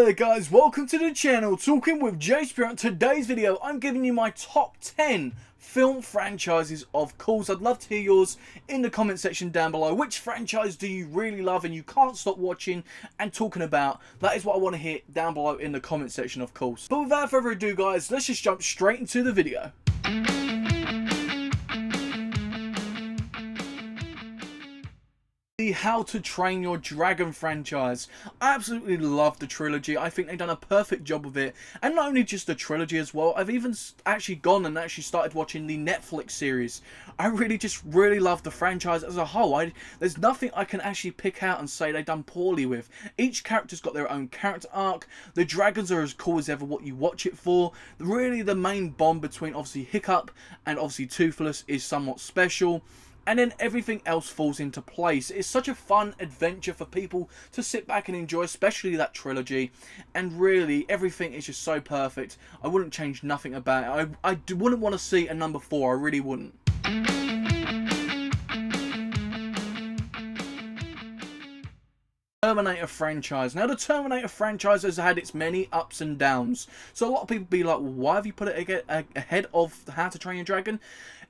there guys, welcome to the channel, Talking with J-Spirit. In today's video, I'm giving you my top 10 film franchises of course. I'd love to hear yours in the comment section down below. Which franchise do you really love and you can't stop watching and talking about? That is what I want to hear down below in the comment section, of course. But without further ado guys, let's just jump straight into the video. The How to Train Your Dragon franchise. I absolutely love the trilogy. I think they've done a perfect job of it, and not only just the trilogy as well. I've even actually gone and started watching the Netflix series. I really love the franchise as a whole. There's nothing I can actually pick out and say they've done poorly with. Each character's got their own character arc. The dragons are as cool as ever what you watch it for. Really, the main bond between obviously Hiccup and obviously Toothless is somewhat special. And then everything else falls into place. It's such a fun adventure for people to sit back and enjoy, especially that trilogy. And really, everything is just so perfect. I wouldn't change nothing about it. I wouldn't want to see a number 4. I really wouldn't. Terminator franchise. Now the Terminator franchise has had its many ups and downs. So a lot of people be like, well, why have you put it ahead of How to Train Your Dragon?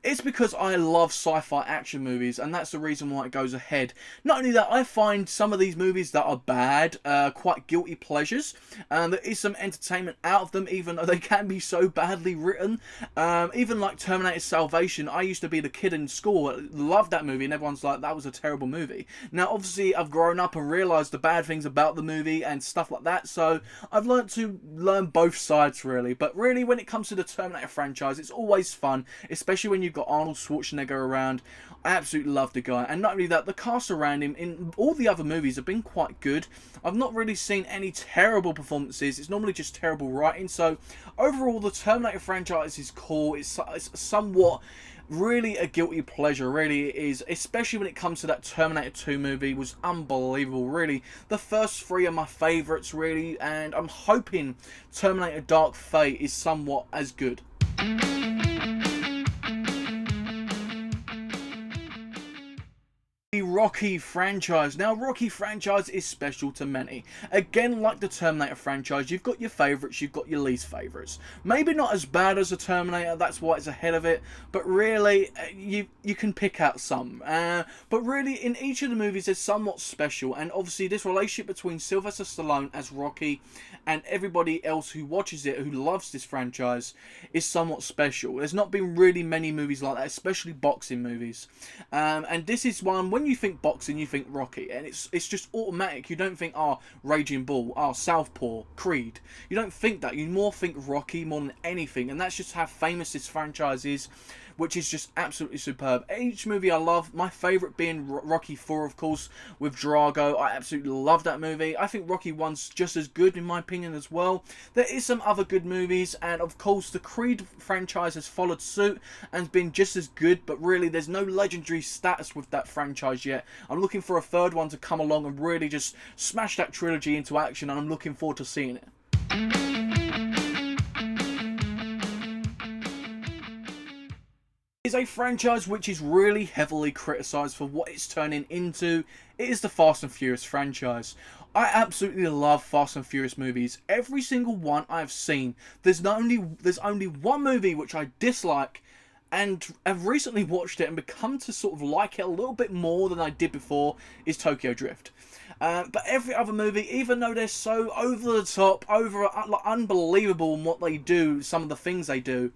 It's because I love sci-fi action movies, and that's the reason why it goes ahead. Not only that, I find some of these movies that are bad quite guilty pleasures. There is some entertainment out of them, even though they can be so badly written. Even like Terminator Salvation, I used to be the kid in school, loved that movie, and everyone's like, that was a terrible movie. Now obviously I've grown up and realised the bad things about the movie and stuff like that, so I've learned to learn both sides really. But really, when it comes to the Terminator franchise, it's always fun, especially when you've got Arnold Schwarzenegger around. I absolutely love the guy, and not only that, the cast around him in all the other movies have been quite good. I've not really seen any terrible performances. It's normally just terrible writing. So overall, the Terminator franchise is cool. It's somewhat really a guilty pleasure, really it is, especially when it comes to that Terminator 2 movie. Was unbelievable, really. The first 3 are my favourites, really, and I'm hoping Terminator Dark Fate is somewhat as good. The Rocky franchise. Now Rocky franchise is special to many. Again, like the Terminator franchise, you've got your favourites, you've got your least favourites. Maybe not as bad as the Terminator, that's why it's ahead of it, but really you can pick out some. But really, in each of the movies there's somewhat special, and obviously this relationship between Sylvester Stallone as Rocky and everybody else who watches it, who loves this franchise, is somewhat special. There's not been really many movies like that, especially boxing movies. And this is one, when you think boxing, you think Rocky, and it's just automatic. You don't think, oh, Raging Bull, oh, Southpaw, Creed. You don't think that. You more think Rocky more than anything, and that's just how famous this franchise is, which is just absolutely superb. Each movie I love, my favourite being Rocky 4, of course, with Drago. I absolutely love that movie. I think Rocky 1's just as good, in my opinion, as well. There is some other good movies, and of course the Creed franchise has followed suit and been just as good, but really there's no legendary status with that franchise yet. I'm looking for a third one to come along and really just smash that trilogy into action, and I'm looking forward to seeing it. Is a franchise which is really heavily criticised for what it's turning into. It is the Fast and Furious franchise. I absolutely love Fast and Furious movies. Every single one I've seen. There's only one movie which I dislike, and I've recently watched it and become to sort of like it a little bit more than I did before, is Tokyo Drift. But every other movie, even though they're so over the top, unbelievable in what they do, some of the things they do,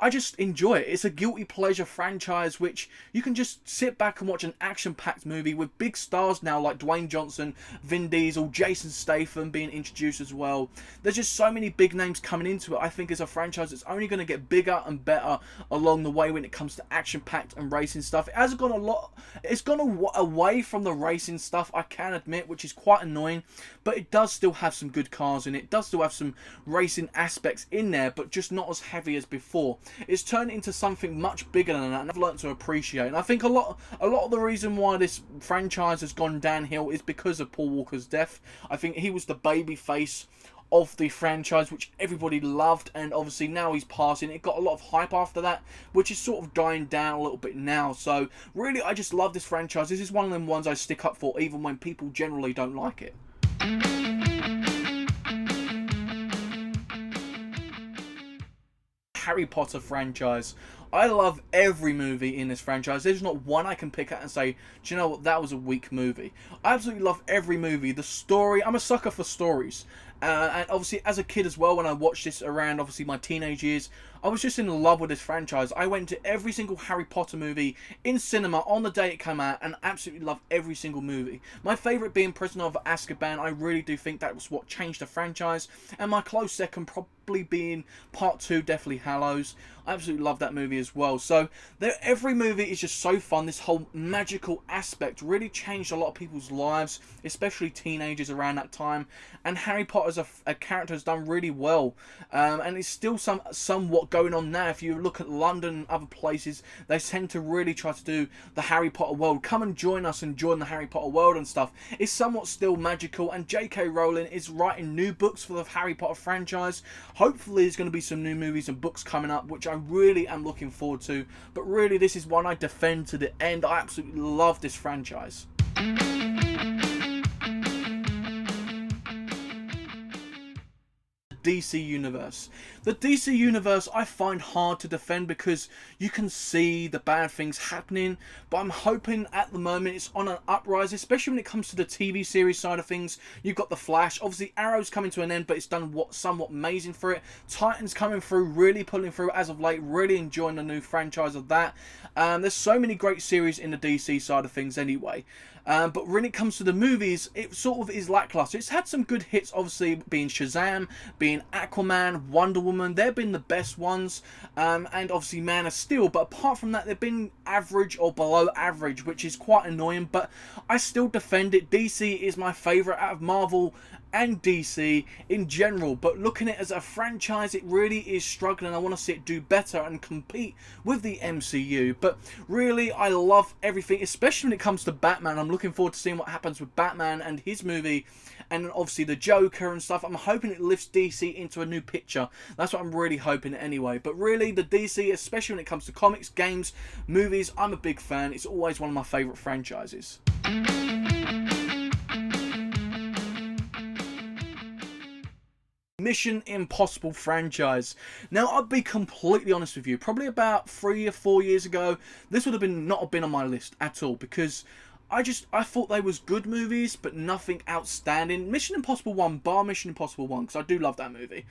I just enjoy it. It's a guilty pleasure franchise which you can just sit back and watch an action-packed movie with big stars now like Dwayne Johnson, Vin Diesel, Jason Statham being introduced as well. There's just so many big names coming into it. I think it's a franchise that's only going to get bigger and better along the way when it comes to action-packed and racing stuff. It has gone a lot. It's gone away from the racing stuff, I can admit, which is quite annoying. But it does still have some good cars in it. It does still have some racing aspects in there, but just not as heavy as before. It's turned into something much bigger than that, and I've learned to appreciate. And I think a lot of the reason why this franchise has gone downhill is because of Paul Walker's death. I think he was the baby face of the franchise, which everybody loved, and obviously now he's passing. It got a lot of hype after that, which is sort of dying down a little bit now. So really, I just love this franchise. This is one of them ones I stick up for, even when people generally don't like it. Harry Potter franchise. I love every movie in this franchise. There's not one I can pick out and say, do you know what, that was a weak movie. I absolutely love every movie. The story, I'm a sucker for stories. And obviously as a kid as well, when I watched this around obviously my teenage years, I was just in love with this franchise. I went to every single Harry Potter movie in cinema on the day it came out and absolutely loved every single movie. My favourite being Prisoner of Azkaban. I really do think that was what changed the franchise. And my close second probably being Part 2, Deathly Hallows. I absolutely love that movie as well. So every movie is just so fun. This whole magical aspect really changed a lot of people's lives, especially teenagers around that time. And Harry Potter as a character has done really well. And it's still somewhat going on now. If you look at London and other places, they tend to really try to do the Harry Potter world. Come and join us and join the Harry Potter world and stuff. It's somewhat still magical, and J.K. Rowling is writing new books for the Harry Potter franchise. Hopefully there's going to be some new movies and books coming up, which I really am looking forward to. But really, this is one I defend to the end. I absolutely love this franchise. DC Universe. The DC Universe I find hard to defend because you can see the bad things happening, but I'm hoping at the moment it's on an uprise, especially when it comes to the TV series side of things. You've got The Flash, obviously Arrow's coming to an end, but it's done somewhat amazing for it. Titans coming through, really pulling through as of late, really enjoying the new franchise of that. There's so many great series in the DC side of things anyway. But when it comes to the movies, it sort of is lackluster. It's had some good hits, obviously, being Shazam, being Aquaman, Wonder Woman. They've been the best ones. And obviously Man of Steel. But apart from that, they've been average or below average, which is quite annoying. But I still defend it. DC is my favourite out of Marvel and DC in general, but looking at it as a franchise, it really is struggling. I want to see it do better and compete with the MCU. But really, I love everything, especially when it comes to Batman. I'm looking forward to seeing what happens with Batman and his movie, and obviously the Joker and stuff. I'm hoping it lifts DC into a new picture. That's what I'm really hoping anyway. But really, the DC, especially when it comes to comics, games, movies, I'm a big fan. It's always one of my favourite franchises. Mission Impossible franchise. Now, I'll be completely honest with you. Probably about 3 or 4 years ago, this would have not have been on my list at all, because I thought they was good movies, but nothing outstanding. Mission Impossible 1, bar Mission Impossible 1, because I do love that movie.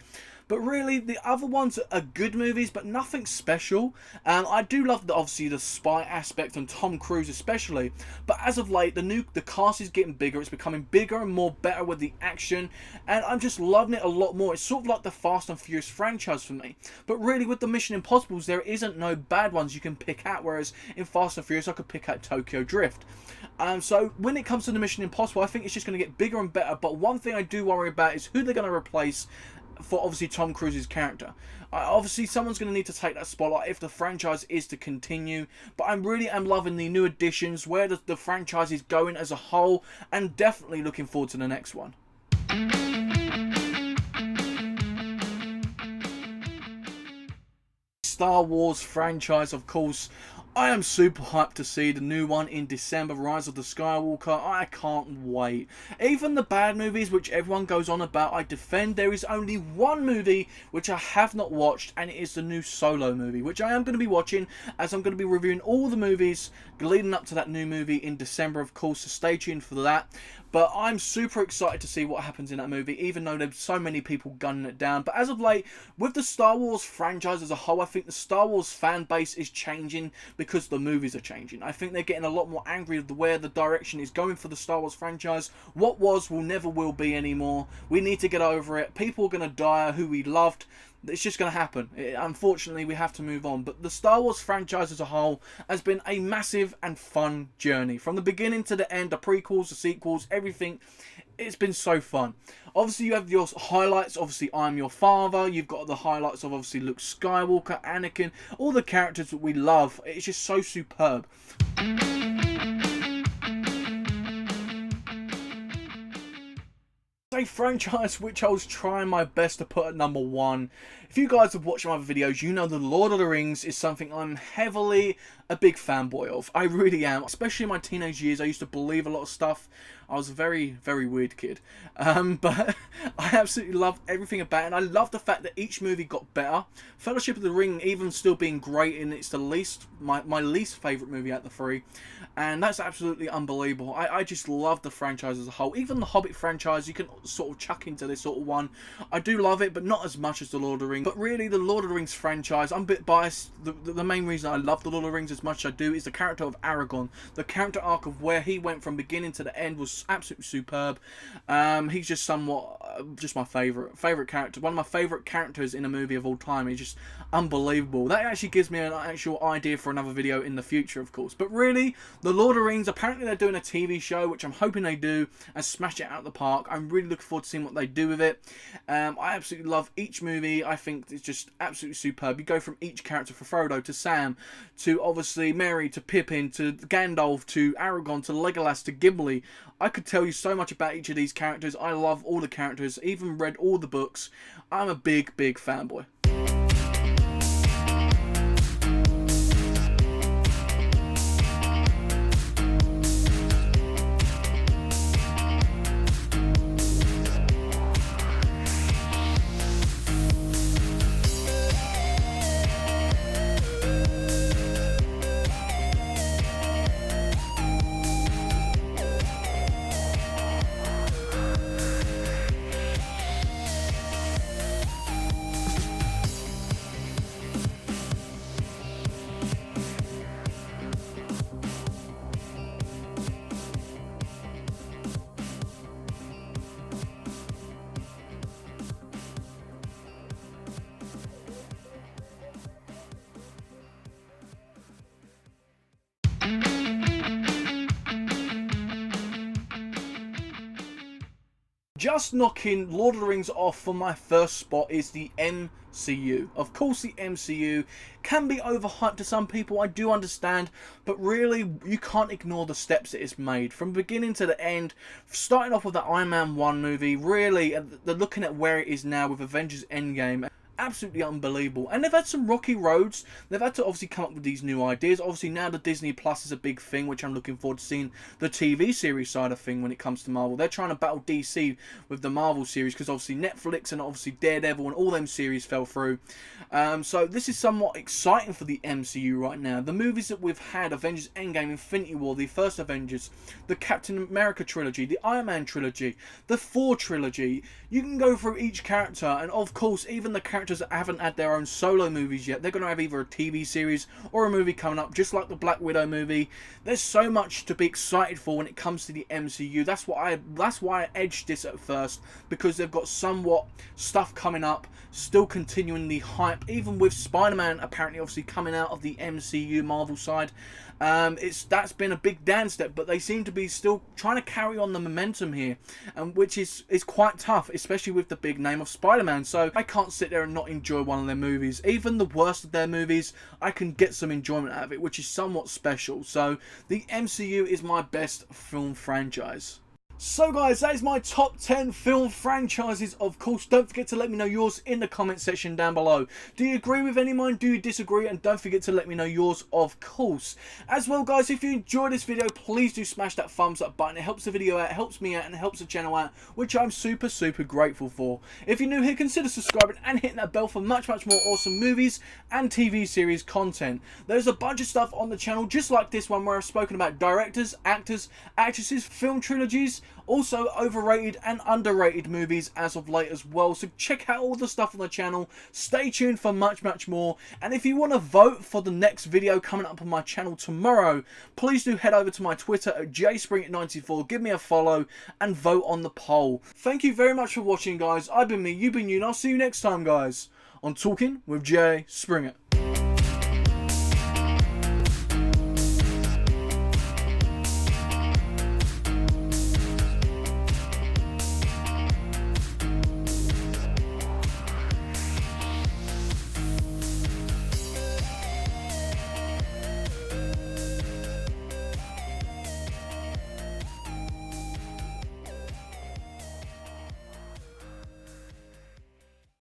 But really, the other ones are good movies, but nothing special. I do love, obviously, the spy aspect and Tom Cruise especially. But as of late, the cast is getting bigger. It's becoming bigger and more better with the action. And I'm just loving it a lot more. It's sort of like the Fast and Furious franchise for me. But really, with the Mission Impossibles, there isn't no bad ones you can pick out. Whereas in Fast and Furious, I could pick out Tokyo Drift. So when it comes to the Mission Impossible, I think it's just going to get bigger and better. But one thing I do worry about is who they're going to replace for obviously Tom Cruise's character. Obviously someone's going to need to take that spotlight if the franchise is to continue, but I really am loving the new additions, where the franchise is going as a whole, and definitely looking forward to the next one. Star Wars franchise, of course. I am super hyped to see the new one in December, Rise of the Skywalker. I can't wait. Even the bad movies, which everyone goes on about, I defend. There is only one movie which I have not watched, and it is the new Solo movie, which I am going to be watching, as I'm going to be reviewing all the movies leading up to that new movie in December, of course, so stay tuned for that. But I'm super excited to see what happens in that movie, even though there's so many people gunning it down. But as of late, with the Star Wars franchise as a whole, I think the Star Wars fan base is changing because the movies are changing. I think they're getting a lot more angry with where the direction is going for the Star Wars franchise. What was will never will be anymore. We need to get over it. People are going to die who we loved. It's just going to happen. Unfortunately, we have to move on. But the Star Wars franchise as a whole has been a massive and fun journey. From the beginning to the end, the prequels, the sequels, everything. It's been so fun. Obviously, you have your highlights. Obviously, I'm Your Father. You've got the highlights of, obviously, Luke Skywalker, Anakin. All the characters that we love. It's just so superb. A franchise which I was trying my best to put at number 1 If you guys have watched my other videos, you know the Lord of the Rings is something I'm heavily a big fanboy of. I really am. Especially in my teenage years, I used to believe a lot of stuff. I was a very, very weird kid. But I absolutely loved everything about it. And I love the fact that each movie got better. Fellowship of the Ring even still being great, and it's the least, my least favourite movie out of the three. And that's absolutely unbelievable. I just love the franchise as a whole. Even the Hobbit franchise, you can sort of chuck into this sort of one. I do love it, but not as much as the Lord of the Rings. But really, the Lord of the Rings franchise, I'm a bit biased. The main reason I love the Lord of the Rings as much as I do is the character of Aragorn. The character arc of where he went from beginning to the end was absolutely superb. He's just somewhat, just my favourite character. One of my favourite characters in a movie of all time. He's just unbelievable. That actually gives me an actual idea for another video in the future, of course. But really, the Lord of the Rings, apparently they're doing a TV show, which I'm hoping they do, and smash it out of the park. I'm really looking forward to seeing what they do with it. I absolutely love each movie. I think it's just absolutely superb. You go from each character, from Frodo to Sam, to obviously Merry, to Pippin, to Gandalf, to Aragorn, to Legolas, to Gimli. I could tell you so much about each of these characters. I love all the characters, even read all the books. I'm a big, big fanboy. Just knocking Lord of the Rings off for my first spot is the MCU. Of course, the MCU can be overhyped to some people, I do understand, but really, you can't ignore the steps that it's made. From beginning to the end, starting off with the Iron Man 1 movie, really, they're looking at where it is now with Avengers Endgame. Absolutely unbelievable. And they've had some rocky roads. They've had to obviously come up with these new ideas. Obviously now the Disney Plus is a big thing, which I'm looking forward to seeing the TV series side of thing when it comes to Marvel. They're trying to battle DC with the Marvel series because obviously Netflix and obviously Daredevil and all them series fell through. So this is somewhat exciting for the MCU right now. The movies that we've had, Avengers Endgame, Infinity War, the first Avengers, the Captain America trilogy, the Iron Man trilogy, the Thor trilogy. You can go through each character, and of course even the characters that haven't had their own solo movies yet, they're going to have either a TV series or a movie coming up, just like the Black Widow movie. There's so much to be excited for when it comes to the MCU. That's why I edged this at first, because they've got somewhat stuff coming up, still continuing the hype, even with Spider-Man apparently obviously coming out of the MCU Marvel side. That's been a big dance step, but they seem to be still trying to carry on the momentum here, which is quite tough, especially with the big name of Spider-Man. So I can't sit there and not enjoy one of their movies. Even the worst of their movies, I can get some enjoyment out of it, which is somewhat special. So the MCU is my best film franchise. So guys, that is my top 10 film franchises. Of course, don't forget to let me know yours in the comment section down below. Do you agree with any of mine? Do you disagree? And don't forget to let me know yours, of course. As well guys, if you enjoyed this video, please do smash that thumbs up button. It helps the video out, it helps me out, and it helps the channel out, which I'm super grateful for. If you're new here, consider subscribing and hitting that bell for much more awesome movies and TV series content. There's a bunch of stuff on the channel just like this one, where I've spoken about directors, actors, actresses, film trilogies, also overrated and underrated movies as of late as well. So check out all the stuff on the channel. Stay tuned for much more. And if you want to vote for the next video coming up on my channel tomorrow, please do head over to my Twitter at jspring94. Give me a follow and vote on the poll. Thank you very much for watching, guys. I've been me, you've been you, and I'll see you next time, guys, on Talking with Jay Springer.